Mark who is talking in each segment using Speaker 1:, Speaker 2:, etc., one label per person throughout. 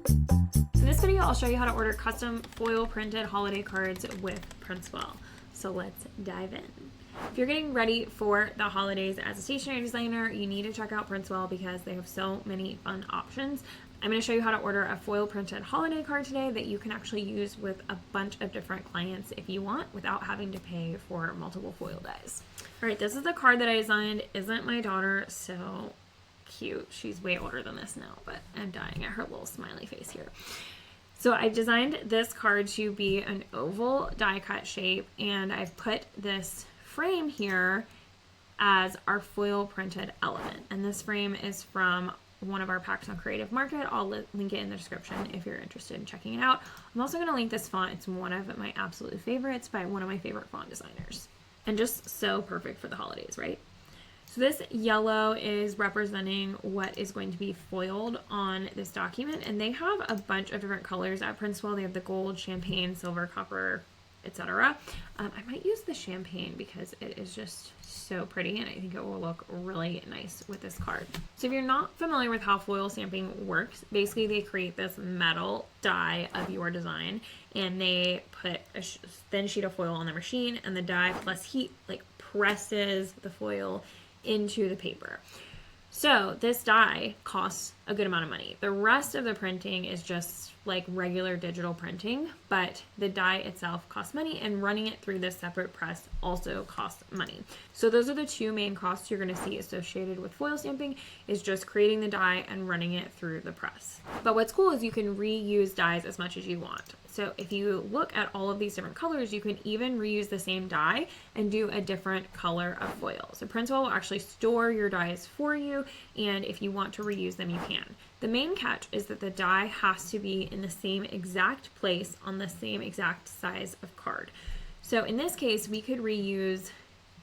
Speaker 1: In this video, I'll show you how to order custom foil printed holiday cards with PrintsWell. So let's dive in. If you're getting ready for the holidays as a stationery designer, you need to check out PrintsWell because they have so many fun options. I'm going to show you how to order a foil printed holiday card today that you can actually use with a bunch of different clients if you want without having to pay for multiple foil dies. All right, this is the card that I designed. Isn't my daughter so cute? She's way older than this now, but I'm dying at her little smiley face here. So I designed this card to be an oval die cut shape, and I've put this frame here as our foil printed element. And this frame is from one of our packs on Creative Market. I'll link it in the description if you're interested in checking it out. I'm also going to link this font. It's one of my absolute favorites by one of my favorite font designers. And just so perfect for the holidays, right? So this yellow is representing what is going to be foiled on this document, and they have a bunch of different colors at PrintsWell. They have the gold, champagne, silver, copper, etc. I might use the champagne because it is just so pretty, and I think it will look really nice with this card. So if you're not familiar with how foil stamping works, basically they create this metal die of your design, and they put a thin sheet of foil on the machine, and the die plus heat like presses the foil into the paper. So this die costs a good amount of money. The rest of the printing is just like regular digital printing, but the die itself costs money, and running it through this separate press also costs money. So those are the two main costs you're going to see associated with foil stamping, is just creating the die and running it through the press. But what's cool is you can reuse dies as much as you want. So if you look at all of these different colors, you can even reuse the same die and do a different color of foil. So PrintsWell will actually store your dies for you, and if you want to reuse them, you can. The main catch is that the die has to be in the same exact place on the same exact size of card. So in this case, we could reuse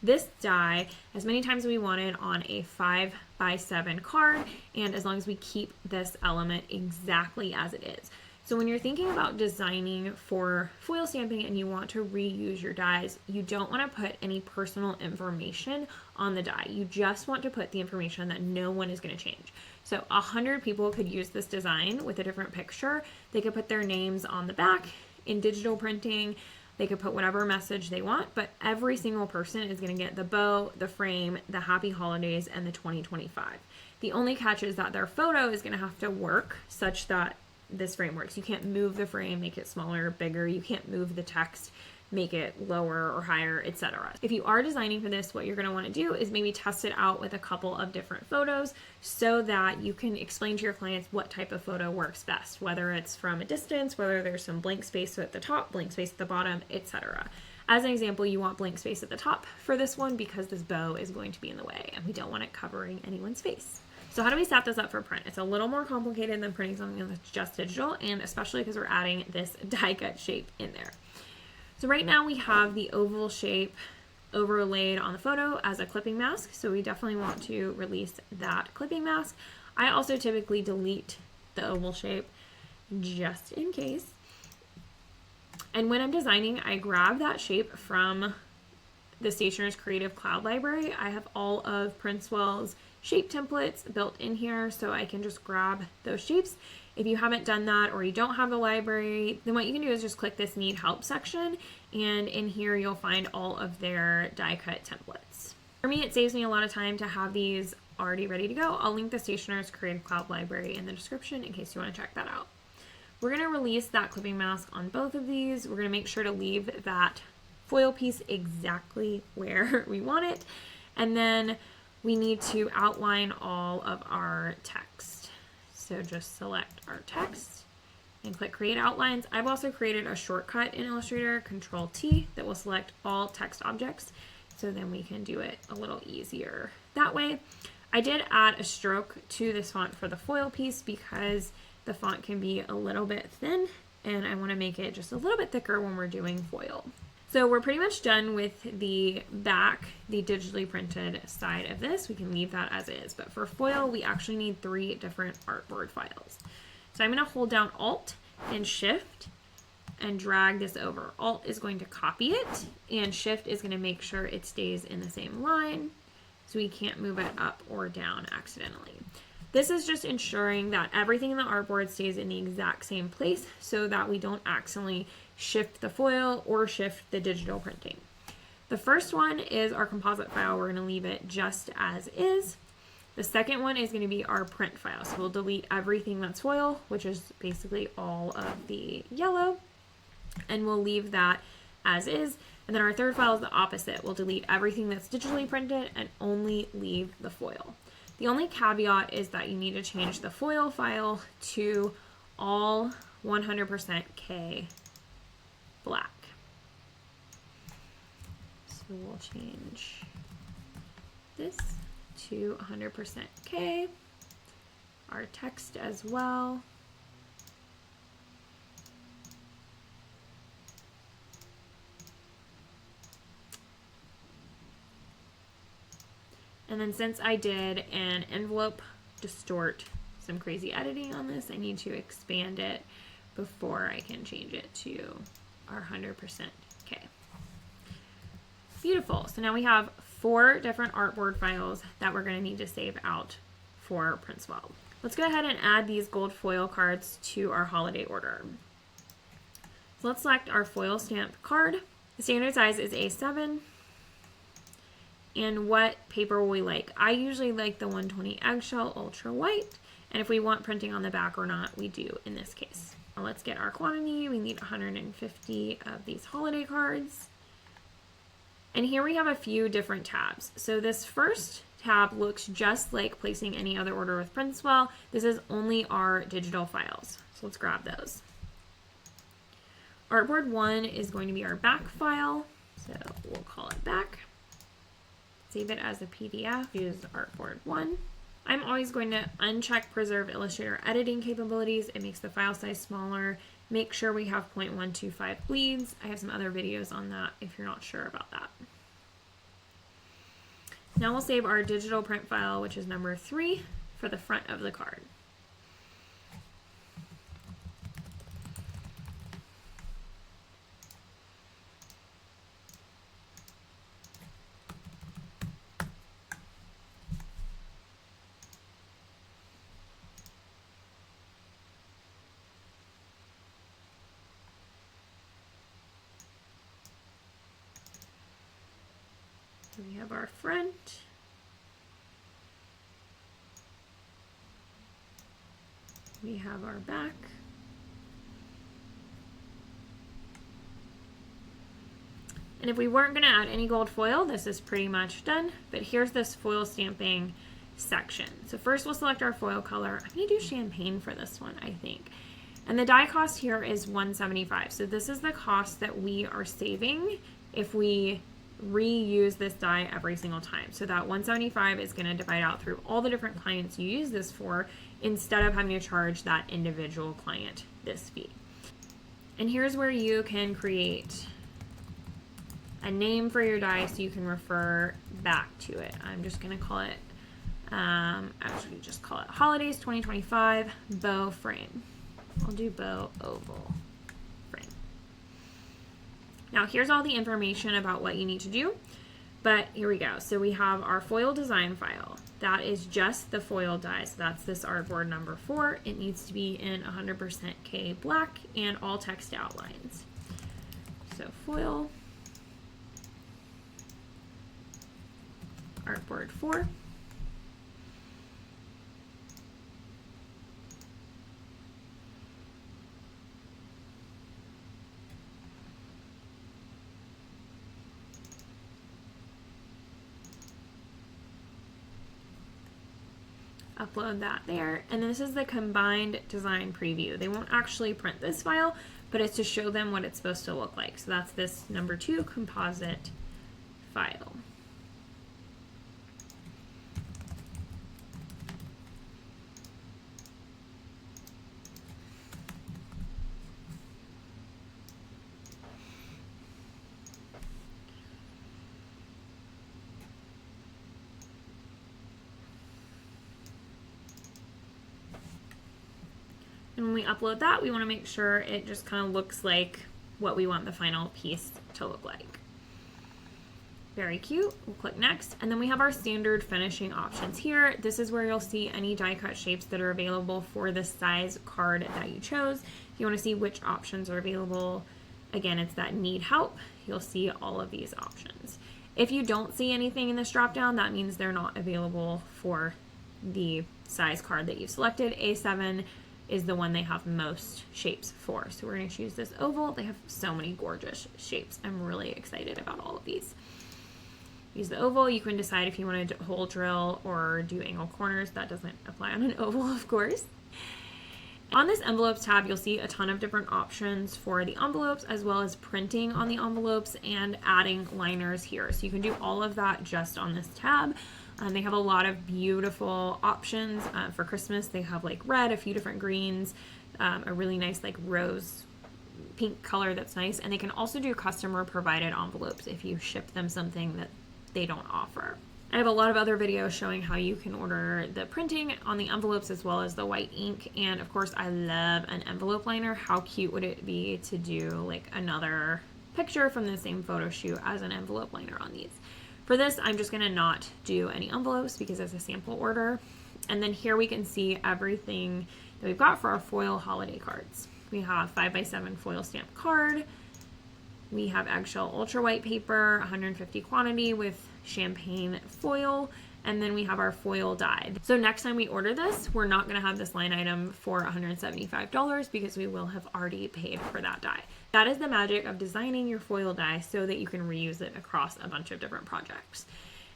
Speaker 1: this die as many times as we wanted on a 5x7 card, and as long as we keep this element exactly as it is. So when you're thinking about designing for foil stamping and you want to reuse your dies, you don't want to put any personal information on the die. You just want to put the information that no one is going to change. So 100 people could use this design with a different picture. They could put their names on the back. In digital printing, they could put whatever message they want, but every single person is going to get the bow, the frame, the happy holidays, and the 2025. The only catch is that their photo is going to have to work such that this frame works. You can't move the frame, make it smaller or bigger. You can't move the text, make it lower or higher, etc. If you are designing for this, what you're going to want to do is maybe test it out with a couple of different photos so that you can explain to your clients what type of photo works best, whether it's from a distance, whether there's some blank space at the top, blank space at the bottom, etc. As an example, you want blank space at the top for this one because this bow is going to be in the way and we don't want it covering anyone's face. So how do we set this up for print? It's a little more complicated than printing something that's just digital, and especially because we're adding this die cut shape in there. So right now we have the oval shape overlaid on the photo as a clipping mask, so we definitely want to release that clipping mask. I also typically delete the oval shape just in case. And when I'm designing, I grab that shape from the Stationer's Creative Cloud Library. I have all of PrintsWell's shape templates built in here, so I can just grab those shapes. If you haven't done that or you don't have the library, then what you can do is just click this Need Help section, and in here you'll find all of their die cut templates. For me, it saves me a lot of time to have these already ready to go. I'll link the Stationer's Creative Cloud Library in the description in case you want to check that out. We're going to release that clipping mask on both of these. We're going to make sure to leave that foil piece exactly where we want it, and then we need to outline all of our text. So just select our text and click Create Outlines. I've also created a shortcut in Illustrator, Control-T, that will select all text objects, so then we can do it a little easier that way. I did add a stroke to this font for the foil piece because the font can be a little bit thin, and I want to make it just a little bit thicker when we're doing foil. So we're pretty much done with the back, the digitally printed side of this. We can leave that as is, but for foil, we actually need 3 different artboard files. So I'm going to hold down Alt and Shift and drag this over. Alt is going to copy it, and Shift is going to make sure it stays in the same line so we can't move it up or down accidentally. This is just ensuring that everything in the artboard stays in the exact same place so that we don't accidentally shift the foil or shift the digital printing. The first one is our composite file. We're going to leave it just as is. The second one is going to be our print file. So we'll delete everything that's foil, which is basically all of the yellow, and we'll leave that as is. And then our third file is the opposite. We'll delete everything that's digitally printed and only leave the foil. The only caveat is that you need to change the foil file to all 100% K black. So we'll change this to 100% K, our text as well. And then since I did an envelope distort, some crazy editing on this, I need to expand it before I can change it to our 100% K. Beautiful. So now we have 4 different artboard files that we're going to need to save out for PrintsWell. Let's go ahead and add these gold foil cards to our holiday order. So let's select our foil stamp card. The standard size is A7. And what paper will we like? I usually like the 120 eggshell ultra white, and if we want printing on the back or not, we do in this case. Now let's get our quantity. We need 150 of these holiday cards. And here we have a few different tabs. So this first tab looks just like placing any other order with PrintsWell. This is only our digital files. So let's grab those. Artboard 1 is going to be our back file. So we'll call it back. Save it as a PDF. Use Artboard 1. I'm always going to uncheck Preserve Illustrator Editing Capabilities. It makes the file size smaller. Make sure we have 0.125 bleeds. I have some other videos on that if you're not sure about that. Now we'll save our digital print file, which is number 3, for the front of the card. We have our front. We have our back. And if we weren't going to add any gold foil, this is pretty much done. But here's this foil stamping section. So first we'll select our foil color. I'm going to do champagne for this one, I think. And the die cost here is $175. So this is the cost that we are saving if we reuse this die every single time. So that $175 is going to divide out through all the different clients you use this for instead of having to charge that individual client this fee. And here's where you can create a name for your die so you can refer back to it. I'm just going to call it, actually just call it Holidays 2025 Bow Frame. I'll do Bow Oval Frame. Now here's all the information about what you need to do, but here we go. So we have our foil design file. That is just the foil die, so that's this artboard number 4. It needs to be in 100% K black and all text outlines. So foil, artboard 4. Upload that there, and this is the combined design preview. They won't actually print this file, but it's to show them what it's supposed to look like. So that's this number 2 composite file. And when we upload that, we want to make sure it just kind of looks like what we want the final piece to look like. Very cute. We'll click next. And then we have our standard finishing options here. This is where you'll see any die cut shapes that are available for the size card that you chose. If you want to see which options are available, again, it's that need help. You'll see all of these options. If you don't see anything in this drop down, that means they're not available for the size card that you've selected. A7 is the one they have most shapes for. So we're going to choose this oval. They have so many gorgeous shapes. I'm really excited about all of these. Use the oval. You can decide if you want to hole drill or do angle corners. That doesn't apply on an oval, of course. On this envelopes tab, you'll see a ton of different options for the envelopes, as well as printing on the envelopes and adding liners here. So you can do all of that just on this tab. They have a lot of beautiful options for Christmas. They have like red, a few different greens, a really nice like rose pink color that's nice. And they can also do customer provided envelopes if you ship them something that they don't offer. I have a lot of other videos showing how you can order the printing on the envelopes as well as the white ink. And of course, I love an envelope liner. How cute would it be to do like another picture from the same photo shoot as an envelope liner on these? For this, I'm just gonna not do any envelopes because it's a sample order. And then here we can see everything that we've got for our foil holiday cards. We have 5x7 foil stamp card. We have eggshell ultra white paper, 150 quantity with champagne foil, and then we have our foil die. So next time we order this, we're not going to have this line item for $175 because we will have already paid for that die. That is the magic of designing your foil die so that you can reuse it across a bunch of different projects.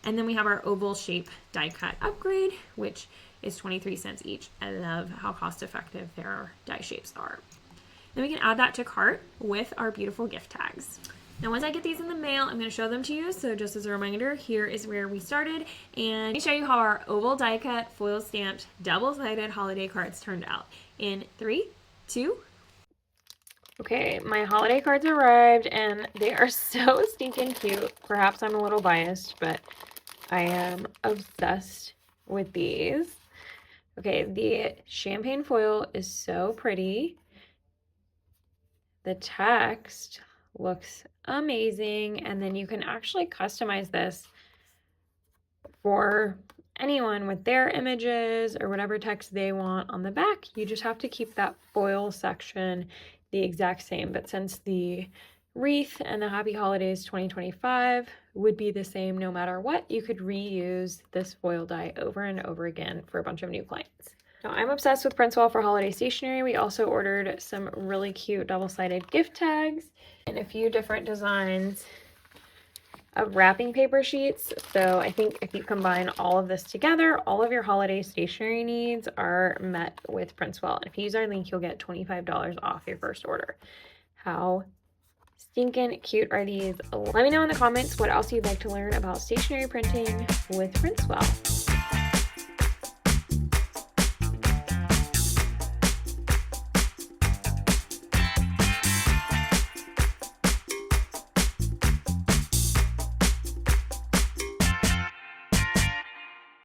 Speaker 1: And then we have our oval shape die cut upgrade, which is 23 cents each. I love how cost effective their die shapes are. Then we can add that to cart with our beautiful gift tags. Now once I get these in the mail, I'm going to show them to you. So just as a reminder, here is where we started. And let me show you how our oval die cut, foil stamped, double-sided holiday cards turned out. In 3, 2. Okay, my holiday cards arrived and they are so stinking cute. Perhaps I'm a little biased, but I am obsessed with these. Okay, the champagne foil is so pretty. The text looks amazing, and then you can actually customize this for anyone with their images or whatever text they want on the back. You just have to keep that foil section the exact same, but since the wreath and the Happy Holidays 2025 would be the same no matter what, you could reuse this foil die over and over again for a bunch of new clients. Now, I'm obsessed with PrintsWell for holiday stationery. We also ordered some really cute double-sided gift tags and a few different designs of wrapping paper sheets. So I think if you combine all of this together, all of your holiday stationery needs are met with PrintsWell. And if you use our link, you'll get $25 off your first order. How stinking cute are these? Let me know in the comments what else you'd like to learn about stationery printing with PrintsWell.